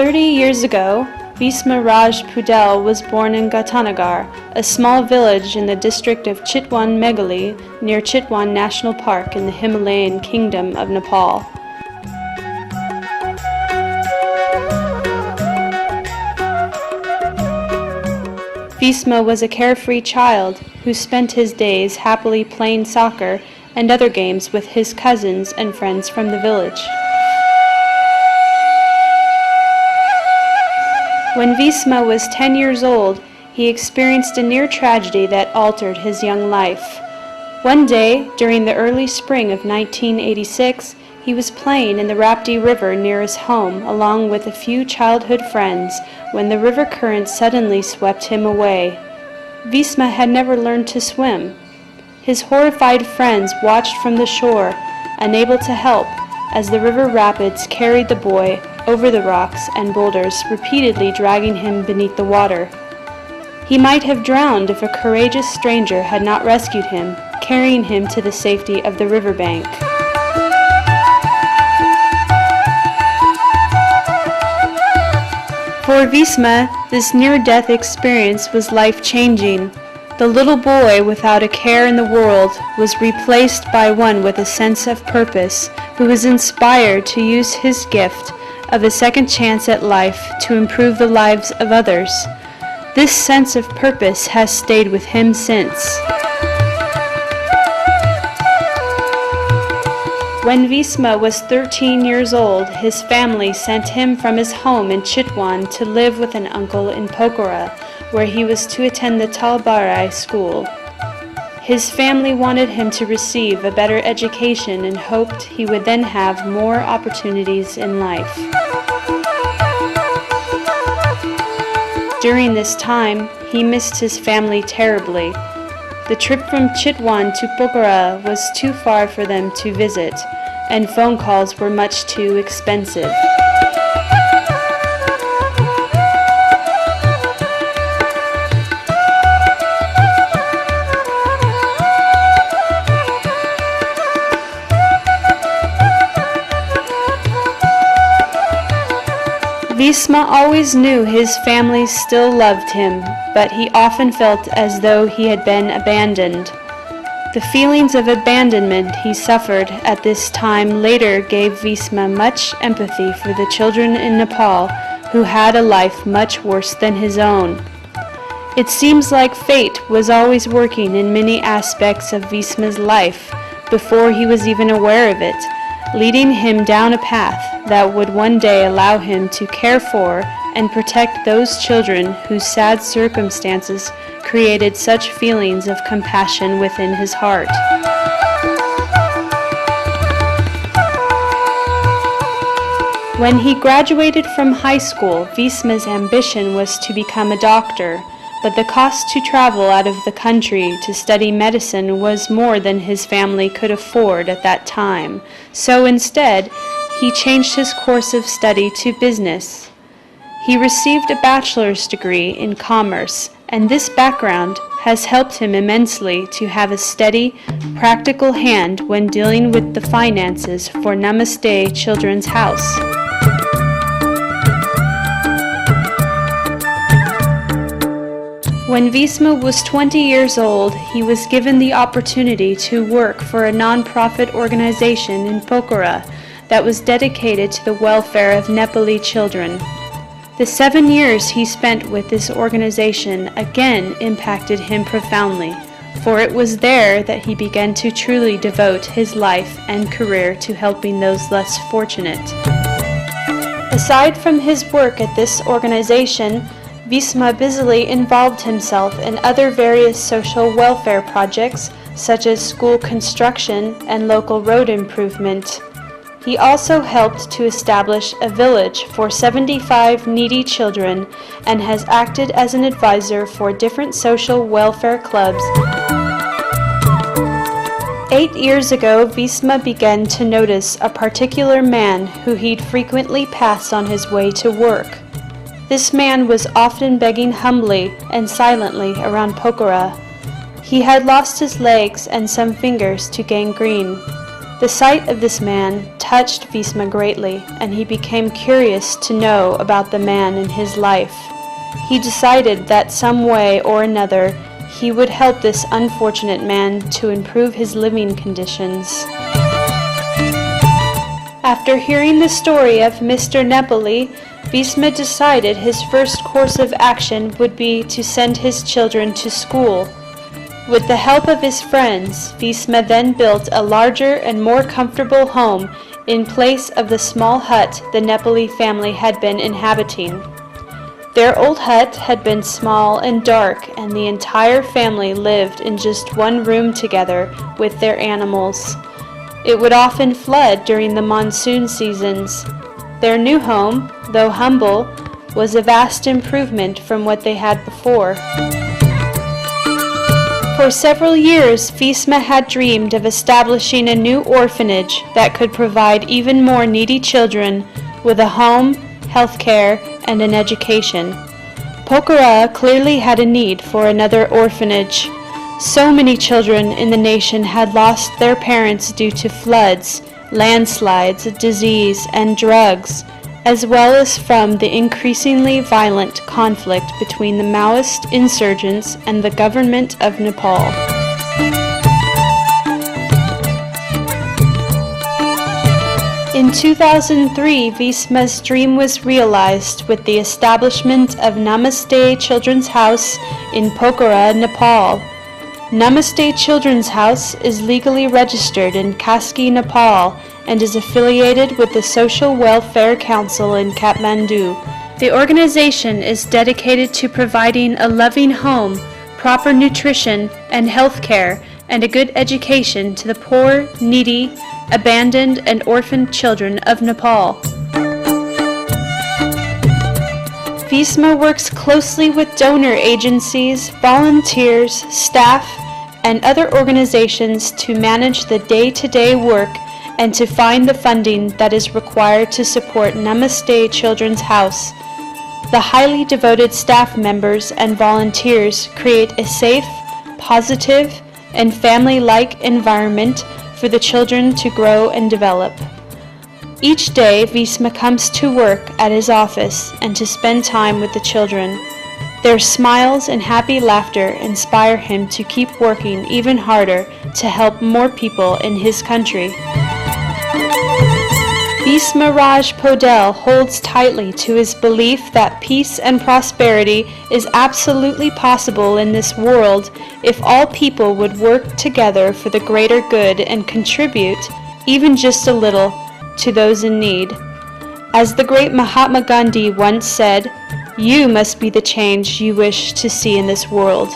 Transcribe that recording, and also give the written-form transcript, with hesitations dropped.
30 years ago, Visma Raj Paudel was born in Ghatanagar, a small village in the district of Chitwan Meghali near Chitwan National Park in the Himalayan kingdom of Nepal. Visma was a carefree child who spent his days happily playing soccer and other games with his cousins and friends from the village. When Visma was 10 years old, he experienced a near tragedy that altered his young life. One day, during the early spring of 1986, he was playing in the Rapti River near his home along with a few childhood friends when the river current suddenly swept him away. Visma had never learned to swim. His horrified friends watched from the shore, unable to help, as the river rapids carried the boy over the rocks and boulders, repeatedly dragging him beneath the water. He might have drowned if a courageous stranger had not rescued him, carrying him to the safety of the riverbank. For Visma, this near-death experience was life-changing. The little boy without a care in the world was replaced by one with a sense of purpose, who was inspired to use his gift of a second chance at life to improve the lives of others. This sense of purpose has stayed with him since. When Visma was 13 years old, his family sent him from his home in Chitwan to live with an uncle in Pokhara, where he was to attend the Talbarai school. His family wanted him to receive a better education and hoped he would then have more opportunities in life. During this time, he missed his family terribly. The trip from Chitwan to Pokhara was too far for them to visit, and phone calls were much too expensive. Visma always knew his family still loved him, but he often felt as though he had been abandoned. The feelings of abandonment he suffered at this time later gave Visma much empathy for the children in Nepal who had a life much worse than his own. It seems like fate was always working in many aspects of Visma's life before he was even aware of it, leading him down a path that would one day allow him to care for and protect those children whose sad circumstances created such feelings of compassion within his heart. When he graduated from high school, Visma's ambition was to become a doctor, but the cost to travel out of the country to study medicine was more than his family could afford at that time. So instead, he changed his course of study to business. He received a bachelor's degree in commerce, and this background has helped him immensely to have a steady, practical hand when dealing with the finances for Namaste Children's House. When Visma was 20 years old, he was given the opportunity to work for a non-profit organization in Pokhara that was dedicated to the welfare of Nepali children. The 7 years he spent with this organization again impacted him profoundly, for it was there that he began to truly devote his life and career to helping those less fortunate. Aside from his work at this organization, Visma busily involved himself in other various social welfare projects, such as school construction and local road improvement. He also helped to establish a village for 75 needy children and has acted as an advisor for different social welfare clubs. 8 years ago, Visma began to notice a particular man who he'd frequently pass on his way to work. This man was often begging humbly and silently around Pokhara. He had lost his legs and some fingers to gangrene. The sight of this man touched Visma greatly, and he became curious to know about the man and his life. He decided that some way or another he would help this unfortunate man to improve his living conditions. After hearing the story of Mr. Nepali, Visma decided his first course of action would be to send his children to school. With the help of his friends, Visma then built a larger and more comfortable home in place of the small hut the Nepali family had been inhabiting. Their old hut had been small and dark, and the entire family lived in just one room together with their animals. It would often flood during the monsoon seasons. Their new home, though humble, was a vast improvement from what they had before. For several years, Visma had dreamed of establishing a new orphanage that could provide even more needy children with a home, health care, and an education. Pokhara clearly had a need for another orphanage. So many children in the nation had lost their parents due to floods, landslides, disease, and drugs, as well as from the increasingly violent conflict between the Maoist insurgents and the government of Nepal. In 2003, Visma's dream was realized with the establishment of Namaste Children's House in Pokhara, Nepal. Namaste Children's House is legally registered in Kaski, Nepal, and is affiliated with the Social Welfare Council in Kathmandu. The organization is dedicated to providing a loving home, proper nutrition and health care, and a good education to the poor, needy, abandoned, and orphaned children of Nepal. Visma works closely with donor agencies, volunteers, staff, and other organizations to manage the day-to-day work and to find the funding that is required to support Namaste Children's House. The highly devoted staff members and volunteers create a safe, positive, and family-like environment for the children to grow and develop. Each day, Visma comes to work at his office and to spend time with the children. Their smiles and happy laughter inspire him to keep working even harder to help more people in his country. Visma Raj Paudel holds tightly to his belief that peace and prosperity is absolutely possible in this world if all people would work together for the greater good and contribute, even just a little, to those in need. As the great Mahatma Gandhi once said, "You must be the change you wish to see in this world."